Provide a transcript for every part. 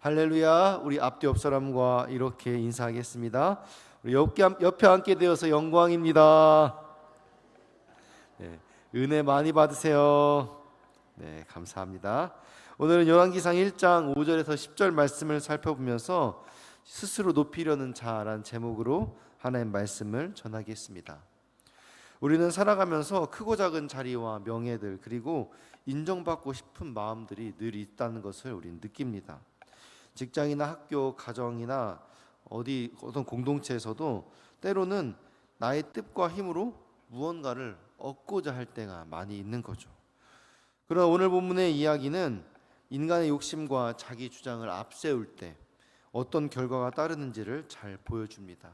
할렐루야. 우리 앞뒤 옆 사람과 이렇게 인사하겠습니다. 우리 옆에 앉게 되어서 영광입니다. 네, 은혜 많이 받으세요. 네, 감사합니다. 오늘은 열왕기상 1장 5절에서 10절 말씀을 살펴보면서 스스로 높이려는 자라는 제목으로 하나님 말씀을 전하겠습니다. 우리는 살아가면서 크고 작은 자리와 명예들, 그리고 인정받고 싶은 마음들이 늘 있다는 것을 우리는 느낍니다. 직장이나 학교, 가정이나 어떤 공동체에서도 때로는 나의 뜻과 힘으로 무언가를 얻고자 할 때가 많이 있는 거죠. 그러나 오늘 본문의 이야기는 인간의 욕심과 자기 주장을 앞세울 때 어떤 결과가 따르는지를 잘 보여줍니다.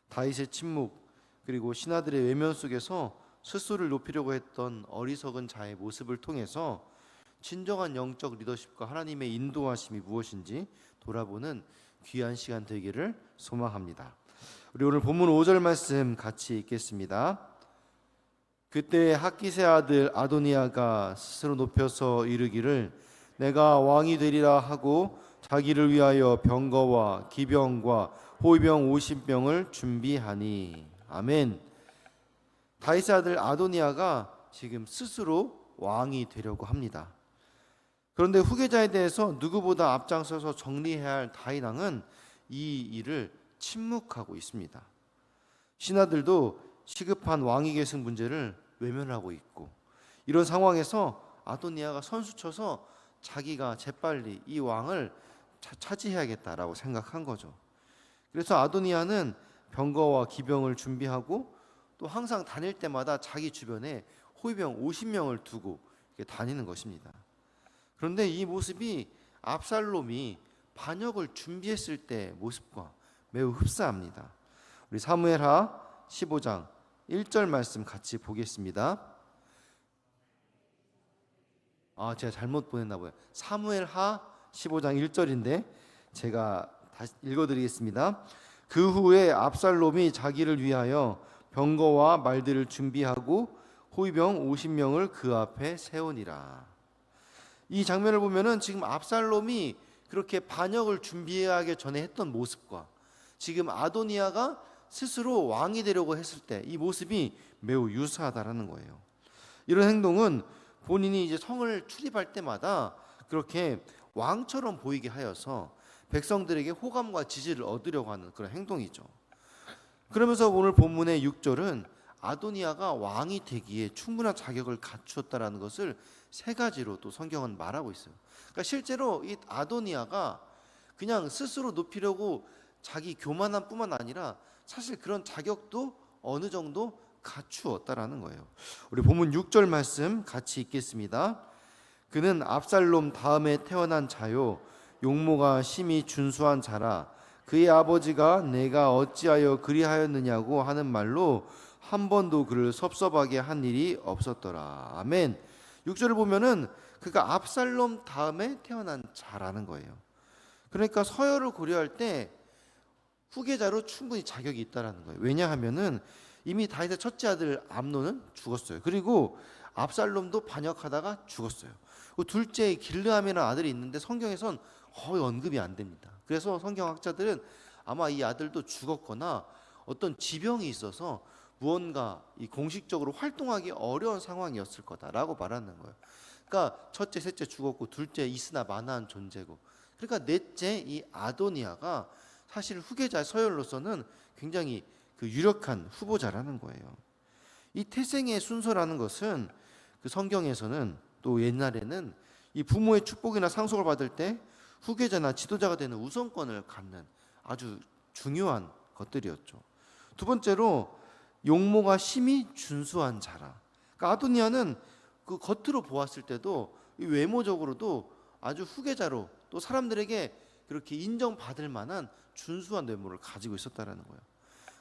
다윗의 침묵, 그리고 신하들의 외면 속에서 스스로를 높이려고 했던 어리석은 자의 모습을 통해서 진정한 영적 리더십과 하나님의 인도하심이 무엇인지 돌아보는 귀한 시간 되기를 소망합니다. 우리 오늘 본문 5절 말씀 같이 읽겠습니다. 그때 학기세 아들 아도니아가 스스로 높여서 이르기를 내가 왕이 되리라 하고 자기를 위하여 병거와 기병과 호위병 50명을 준비하니. 아멘. 다윗의 아들 아도니아가 지금 스스로 왕이 되려고 합니다. 그런데 후계자에 대해서 누구보다 앞장서서 정리해야 할 다윗 왕은 이 일을 침묵하고 있습니다. 신하들도 시급한 왕위 계승 문제를 외면하고 있고, 이런 상황에서 아도니아가 선수쳐서 자기가 재빨리 이 왕을 차지해야겠다라고 생각한 거죠. 그래서 아도니아는 병거와 기병을 준비하고 또 항상 다닐 때마다 자기 주변에 호위병 50명을 두고 다니는 것입니다. 그런데 이 모습이 압살롬이 반역을 준비했을 때 모습과 매우 흡사합니다. 우리 사무엘하 15장 1절 말씀 같이 보겠습니다. 제가 잘못 보냈나 봐요. 사무엘하 15장 1절인데 제가 다시 읽어드리겠습니다. 그 후에 압살롬이 자기를 위하여 병거와 말들을 준비하고 호위병 50명을 그 앞에 세우니라. 이 장면을 보면은 지금 압살롬이 그렇게 반역을 준비하기 전에 했던 모습과 지금 아도니아가 스스로 왕이 되려고 했을 때 이 모습이 매우 유사하다라는 거예요. 이런 행동은 본인이 이제 성을 출입할 때마다 그렇게 왕처럼 보이게 하여서 백성들에게 호감과 지지를 얻으려고 하는 그런 행동이죠. 그러면서 오늘 본문의 6절은 아도니아가 왕이 되기에 충분한 자격을 갖추었다라는 것을 세 가지로 또 성경은 말하고 있어요. 그러니까 실제로 이 아도니아가 그냥 스스로 높이려고 자기 교만함뿐만 아니라 사실 그런 자격도 어느 정도 갖추었다라는 거예요. 우리 본문 6절 말씀 같이 읽겠습니다. 그는 압살롬 다음에 태어난 자요 용모가 심히 준수한 자라. 그의 아버지가 내가 어찌하여 그리하였느냐고 하는 말로 한 번도 그를 섭섭하게 한 일이 없었더라. 아멘. 6절을 보면은 그가 압살롬 다음에 태어난 자라는 거예요. 그러니까 서열을 고려할 때 후계자로 충분히 자격이 있다라는 거예요. 왜냐하면은 이미 다윗의 첫째 아들 암논은 죽었어요. 그리고 압살롬도 반역하다가 죽었어요. 둘째 길르암이라는 아들이 있는데 성경에선 거의 언급이 안 됩니다. 그래서 성경학자들은 아마 이 아들도 죽었거나 어떤 지병이 있어서 무언가 이 공식적으로 활동하기 어려운 상황이었을 거다라고 말하는 거예요. 그러니까 첫째, 셋째 죽었고 둘째 있으나 마나한 존재고, 그러니까 넷째 이 아도니아가 사실 후계자 서열로서는 굉장히 그 유력한 후보자라는 거예요. 이 태생의 순서라는 것은 그 성경에서는 또 옛날에는 이 부모의 축복이나 상속을 받을 때 후계자나 지도자가 되는 우선권을 갖는 아주 중요한 것들이었죠. 두 번째로 용모가 심히 준수한 자라. 그러니까 아도니아는 그 겉으로 보았을 때도 외모적으로도 아주 후계자로 또 사람들에게 그렇게 인정받을 만한 준수한 외모를 가지고 있었다라는 거예요.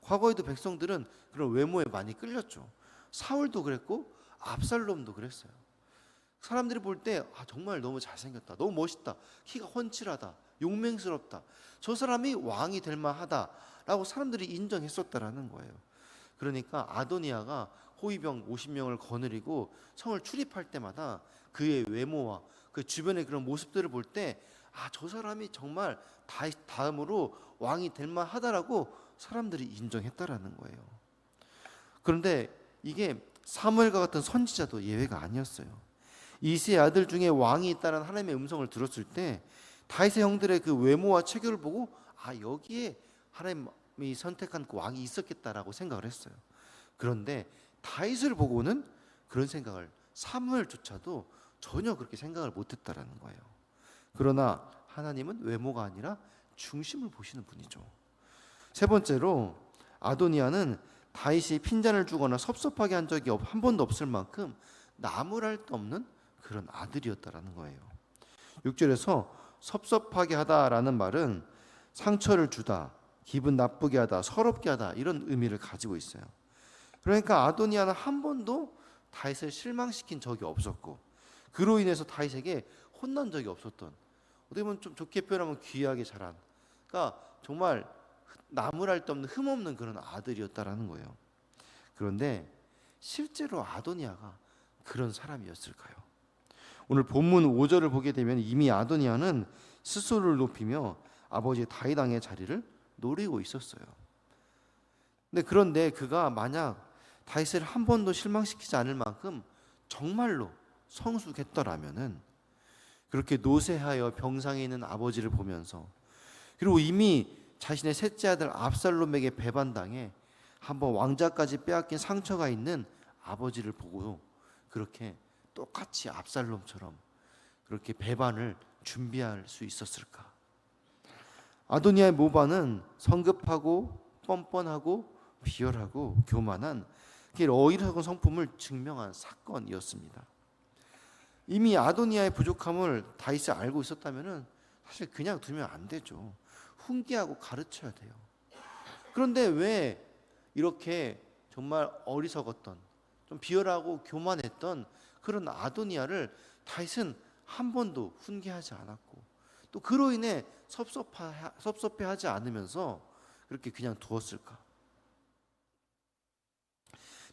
과거에도 백성들은 그런 외모에 많이 끌렸죠. 사울도 그랬고 압살롬도 그랬어요. 사람들이 볼 때 정말 너무 잘생겼다, 너무 멋있다, 키가 훤칠하다, 용맹스럽다, 저 사람이 왕이 될 만하다라고 사람들이 인정했었다라는 거예요. 그러니까 아도니아가 호위병 50명을 거느리고 성을 출입할 때마다 그의 외모와 그 주변의 그런 모습들을 볼 때 저 사람이 정말 다음으로 왕이 될 만하다라고 사람들이 인정했다라는 거예요. 그런데 이게 사무엘과 같은 선지자도 예외가 아니었어요. 이새의 아들 중에 왕이 있다는 하나님의 음성을 들었을 때 다윗의 형들의 그 외모와 체격을 보고 여기에 하나님이 선택한 그 왕이 있었겠다라고 생각을 했어요. 그런데 다윗을 보고는 그런 생각을 사무엘조차도 전혀 그렇게 생각을 못했다라는 거예요. 그러나 하나님은 외모가 아니라 중심을 보시는 분이죠. 세 번째로 아도니아는 다윗이 핀잔을 주거나 섭섭하게 한 적이 한 번도 없을 만큼 나무랄 데 없는 그런 아들이었다라는 거예요. 6절에서 섭섭하게 하다라는 말은 상처를 주다, 기분 나쁘게 하다, 서럽게 하다 이런 의미를 가지고 있어요. 그러니까 아도니아는 한 번도 다윗을 실망시킨 적이 없었고 그로 인해서 다윗에게 혼난 적이 없었던, 어떻게 보면 좀 좋게 표현하면 귀하게 자란, 그러니까 정말 나무랄 데 없는 흠없는 그런 아들이었다라는 거예요. 그런데 실제로 아도니아가 그런 사람이었을까요? 오늘 본문 5절을 보게 되면 이미 아도니아는 스스로를 높이며 아버지 다윗 왕의 자리를 노리고 있었어요. 그런데 그가 만약 다윗을 한 번도 실망시키지 않을 만큼 정말로 성숙했더라면은 그렇게 노쇠하여 병상에 있는 아버지를 보면서, 그리고 이미 자신의 셋째 아들 압살롬에게 배반당해 한번 왕자까지 빼앗긴 상처가 있는 아버지를 보고 그렇게 똑같이 압살롬처럼 그렇게 배반을 준비할 수 있었을까? 아도니아의 모반은 성급하고 뻔뻔하고 비열하고 교만한 어리석은 성품을 증명한 사건이었습니다. 이미 아도니아의 부족함을 다윗이 알고 있었다면 사실 그냥 두면 안 되죠. 훈계하고 가르쳐야 돼요. 그런데 왜 이렇게 정말 어리석었던, 좀 비열하고 교만했던 그런 아도니아를 다윗은 한 번도 훈계하지 않았고 또 그로 인해 섭섭해하지 않으면서 그렇게 그냥 두었을까?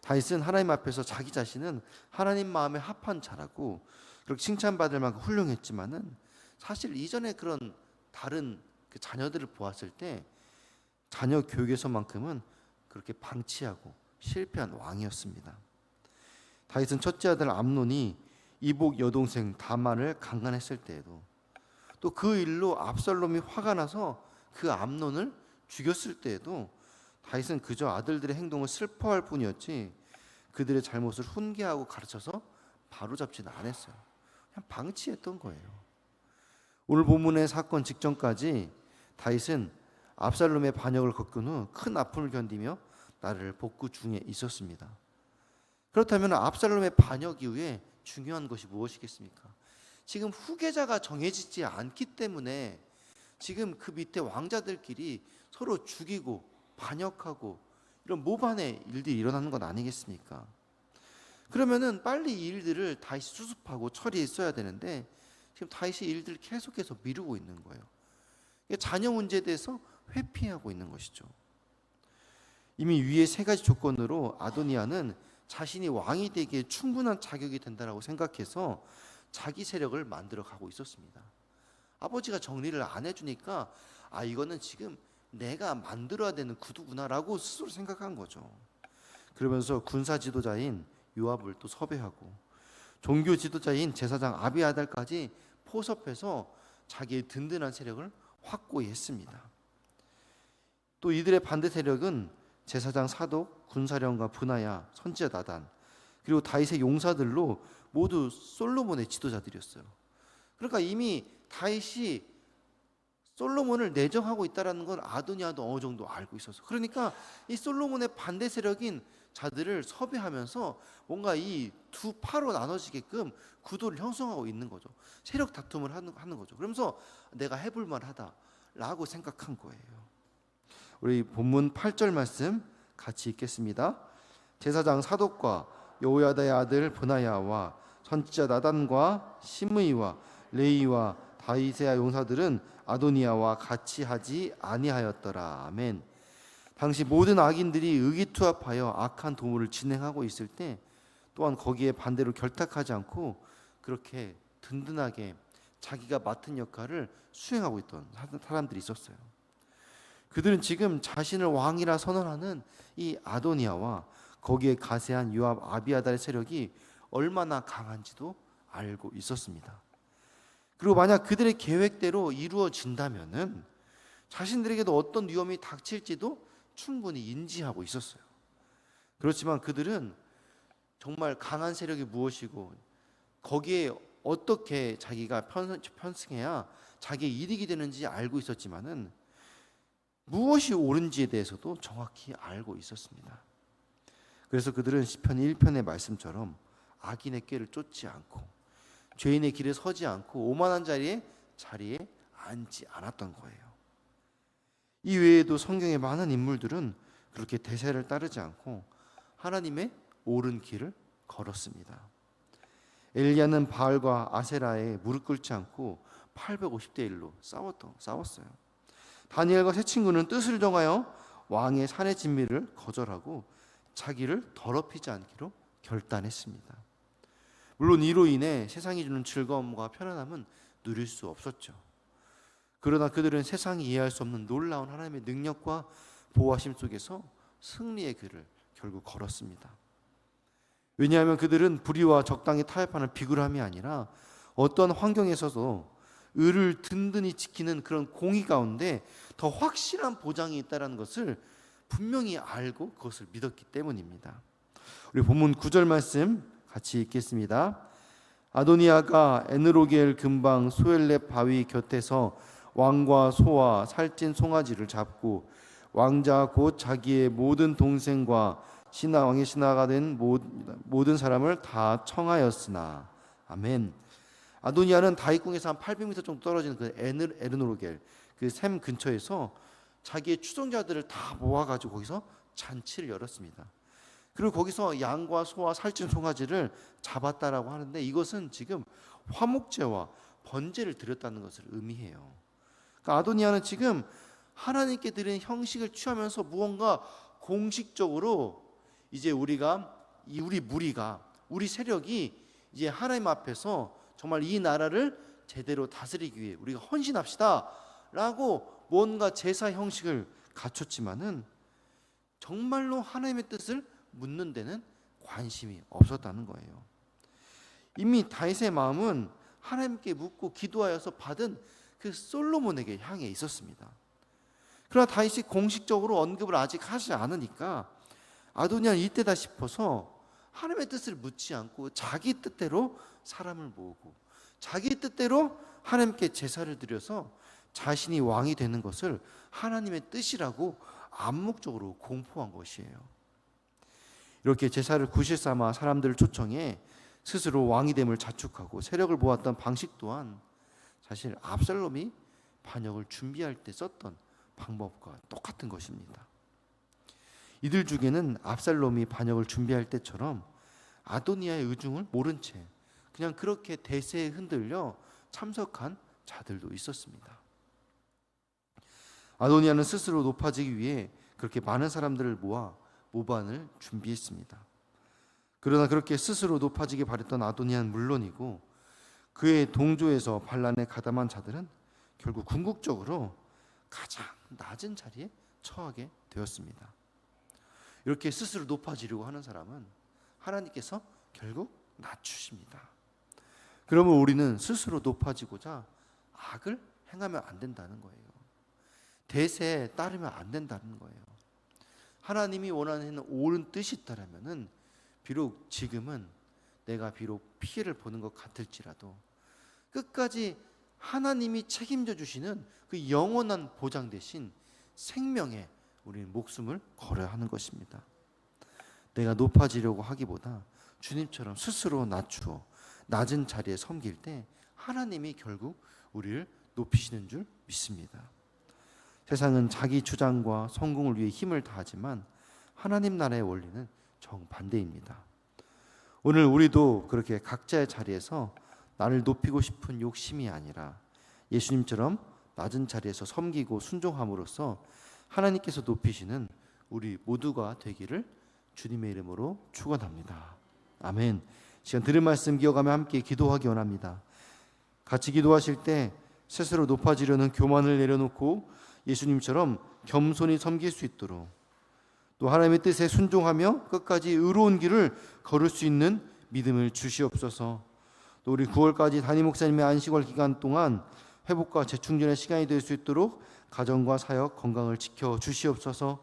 다윗은 하나님 앞에서 자기 자신은 하나님 마음에 합한 자라고 그렇게 칭찬받을 만큼 훌륭했지만은 사실 이전에 그런 다른 그 자녀들을 보았을 때 자녀 교육에서만큼은 그렇게 방치하고 실패한 왕이었습니다. 다윗은 첫째 아들 암논이 이복 여동생 다말을 강간했을 때에도 또 그 일로 압살롬이 화가 나서 그 암논을 죽였을 때에도 다윗은 그저 아들들의 행동을 슬퍼할 뿐이었지 그들의 잘못을 훈계하고 가르쳐서 바로잡지는 않았어요. 그냥 방치했던 거예요. 오늘 본문의 사건 직전까지 다윗은 압살롬의 반역을 겪은 후 큰 아픔을 견디며 나라를 복구 중에 있었습니다. 그렇다면 압살롬의 반역 이후에 중요한 것이 무엇이겠습니까? 지금 후계자가 정해지지 않기 때문에 지금 그 밑에 왕자들끼리 서로 죽이고 반역하고 이런 모반의 일들이 일어나는 건 아니겠습니까? 그러면은 빨리 이 일들을 다윗이 수습하고 처리했어야 되는데 지금 다윗이 일들을 계속해서 미루고 있는 거예요. 자녀 문제에 대해서 회피하고 있는 것이죠. 이미 위의 세 가지 조건으로 아도니아는 자신이 왕이 되기에 충분한 자격이 된다라고 생각해서 자기 세력을 만들어 가고 있었습니다. 아버지가 정리를 안 해주니까 이거는 지금 내가 만들어야 되는 구두구나라고 스스로 생각한 거죠. 그러면서 군사 지도자인 요압을 또 섭외하고 종교 지도자인 제사장 아비아달까지 포섭해서 자기의 든든한 세력을 확고히 했습니다. 또 이들의 반대 세력은 제사장 사독, 군사령관 브나야, 선지자 나단, 그리고 다윗의 용사들로 모두 솔로몬의 지도자들이었어요. 그러니까 이미 다윗이 솔로몬을 내정하고 있다는 건 아도니아도 어느 정도 알고 있었어. 그러니까 이 솔로몬의 반대 세력인 자들을 섭외하면서 뭔가 이 두 파로 나눠지게끔 구도를 형성하고 있는 거죠. 세력 다툼을 하는 거죠. 그러면서 내가 해볼 만하다라고 생각한 거예요. 우리 본문 8절 말씀 같이 읽겠습니다. 제사장 사독과 여호야다의 아들 브나야와 선지자 나단과 시므이와 레이와 다윗의 용사들은 아도니아와 같이 하지 아니하였더라. 아멘. 당시 모든 악인들이 의기투합하여 악한 도모를 진행하고 있을 때 또한 거기에 반대로 결탁하지 않고 그렇게 든든하게 자기가 맡은 역할을 수행하고 있던 사람들이 있었어요. 그들은 지금 자신을 왕이라 선언하는 이 아도니아와 거기에 가세한 요압, 아비아달의 세력이 얼마나 강한지도 알고 있었습니다. 그리고 만약 그들의 계획대로 이루어진다면은 자신들에게도 어떤 위험이 닥칠지도 충분히 인지하고 있었어요. 그렇지만 그들은 정말 강한 세력이 무엇이고 거기에 어떻게 자기가 편승해야 자기의 이득이 되는지 알고 있었지만은 무엇이 옳은지에 대해서도 정확히 알고 있었습니다. 그래서 그들은 시편 1편의 말씀처럼 악인의 꾀를 쫓지 않고 죄인의 길에 서지 않고 오만한 자리에 앉지 않았던 거예요. 이 외에도 성경의 많은 인물들은 그렇게 대세를 따르지 않고 하나님의 옳은 길을 걸었습니다. 엘리야는 바알과 아세라에 무릎 꿇지 않고 850대 1로 싸웠어요. 다니엘과 세 친구는 뜻을 정하여 왕의 산의 진미를 거절하고 자기를 더럽히지 않기로 결단했습니다. 물론 이로 인해 세상이 주는 즐거움과 편안함은 누릴 수 없었죠. 그러나 그들은 세상이 이해할 수 없는 놀라운 하나님의 능력과 보호하심 속에서 승리의 길을 결국 걸었습니다. 왜냐하면 그들은 불의와 적당히 타협하는 비굴함이 아니라 어떤 환경에서도 의를 든든히 지키는 그런 공의 가운데 더 확실한 보장이 있다는 것을 분명히 알고 그것을 믿었기 때문입니다. 우리 본문 9절 말씀 같이 읽겠습니다. 아도니아가 에느로겔 근방 소엘렙 바위 곁에서 왕과 소와 살찐 송아지를 잡고 왕자 곧 자기의 모든 동생과 왕의 신하가 된 모든 사람을 다 청하였으나. 아멘. 아도니아는 다윗궁에서 한 800m 정도 떨어지는 그 에르노겔 그 샘 근처에서 자기의 추종자들을 다 모아가지고 거기서 잔치를 열었습니다. 그리고 거기서 양과 소와 살찐 송아지를 잡았다라고 하는데 이것은 지금 화목제와 번제를 드렸다는 것을 의미해요. 그러니까 아도니아는 지금 하나님께 드리는 형식을 취하면서 무언가 공식적으로 이제 우리 무리가 우리 세력이 이제 하나님 앞에서 정말 이 나라를 제대로 다스리기 위해 우리가 헌신합시다라고 뭔가 제사 형식을 갖췄지만은 정말로 하나님의 뜻을 묻는 데는 관심이 없었다는 거예요. 이미 다윗의 마음은 하나님께 묻고 기도하여서 받은 그 솔로몬에게 향해 있었습니다. 그러나 다윗이 공식적으로 언급을 아직 하지 않으니까 아도니아는 이때다 싶어서 하나님의 뜻을 묻지 않고 자기 뜻대로 사람을 모으고 자기 뜻대로 하나님께 제사를 드려서 자신이 왕이 되는 것을 하나님의 뜻이라고 암묵적으로 공포한 것이에요. 이렇게 제사를 구실 삼아 사람들을 초청해 스스로 왕이 됨을 자축하고 세력을 모았던 방식 또한 사실 압살롬이 반역을 준비할 때 썼던 방법과 똑같은 것입니다. 이들 중에는 압살롬이 반역을 준비할 때처럼 아도니아의 의중을 모른 채 그냥 그렇게 대세에 흔들려 참석한 자들도 있었습니다. 아도니아는 스스로 높아지기 위해 그렇게 많은 사람들을 모아 모반을 준비했습니다. 그러나 그렇게 스스로 높아지기 바랬던 아도니아는 물론이고 그의 동조에서 반란에 가담한 자들은 결국 궁극적으로 가장 낮은 자리에 처하게 되었습니다. 이렇게 스스로 높아지려고 하는 사람은 하나님께서 결국 낮추십니다. 그러면 우리는 스스로 높아지고자 악을 행하면 안 된다는 거예요. 대세에 따르면 안 된다는 거예요. 하나님이 원하는 옳은 뜻이 있다라면은 비록 지금은 내가 비록 피해를 보는 것 같을지라도 끝까지 하나님이 책임져 주시는 그 영원한 보장 대신 생명에 우리는 목숨을 걸어야 하는 것입니다. 내가 높아지려고 하기보다 주님처럼 스스로 낮추어 낮은 자리에 섬길 때 하나님이 결국 우리를 높이시는 줄 믿습니다. 세상은 자기 주장과 성공을 위해 힘을 다하지만 하나님 나라의 원리는 정반대입니다. 오늘 우리도 그렇게 각자의 자리에서 나를 높이고 싶은 욕심이 아니라 예수님처럼 낮은 자리에서 섬기고 순종함으로써 하나님께서 높이시는 우리 모두가 되기를 주님의 이름으로 축원합니다. 아멘. 시간 들은 말씀 기억하며 함께 기도하기 원합니다. 같이 기도하실 때 스스로 높아지려는 교만을 내려놓고 예수님처럼 겸손히 섬길 수 있도록, 또 하나님의 뜻에 순종하며 끝까지 의로운 길을 걸을 수 있는 믿음을 주시옵소서. 또 우리 9월까지 담임 목사님의 안식월 기간 동안 회복과 재충전의 시간이 될 수 있도록 가정과 사역 건강을 지켜 주시옵소서.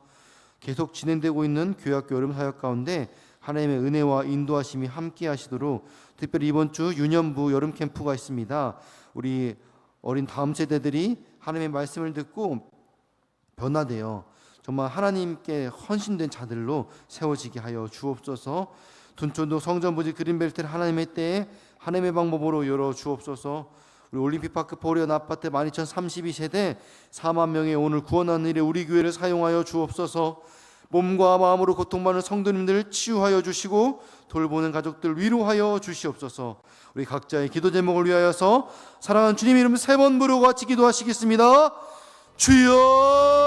계속 진행되고 있는 교회학교 여름 사역 가운데 하나님의 은혜와 인도하심이 함께 하시도록, 특별히 이번 주 유년부 여름 캠프가 있습니다. 우리 어린 다음 세대들이 하나님의 말씀을 듣고 변화되어 정말 하나님께 헌신된 자들로 세워지게 하여 주옵소서. 둔촌도 성전부지 그린벨트를 하나님의 때에 하나님의 방법으로 열어 주옵소서. 우리 올림픽파크 포리언 아파트 12,032세대 4만 명의 오늘 구원하는 일에 우리 교회를 사용하여 주옵소서. 몸과 마음으로 고통받는 성도님들 치유하여 주시고 돌보는 가족들 위로하여 주시옵소서. 우리 각자의 기도 제목을 위하여서 사랑하는 주님 이름 3번 부르고 같이 기도하시겠습니다. 주여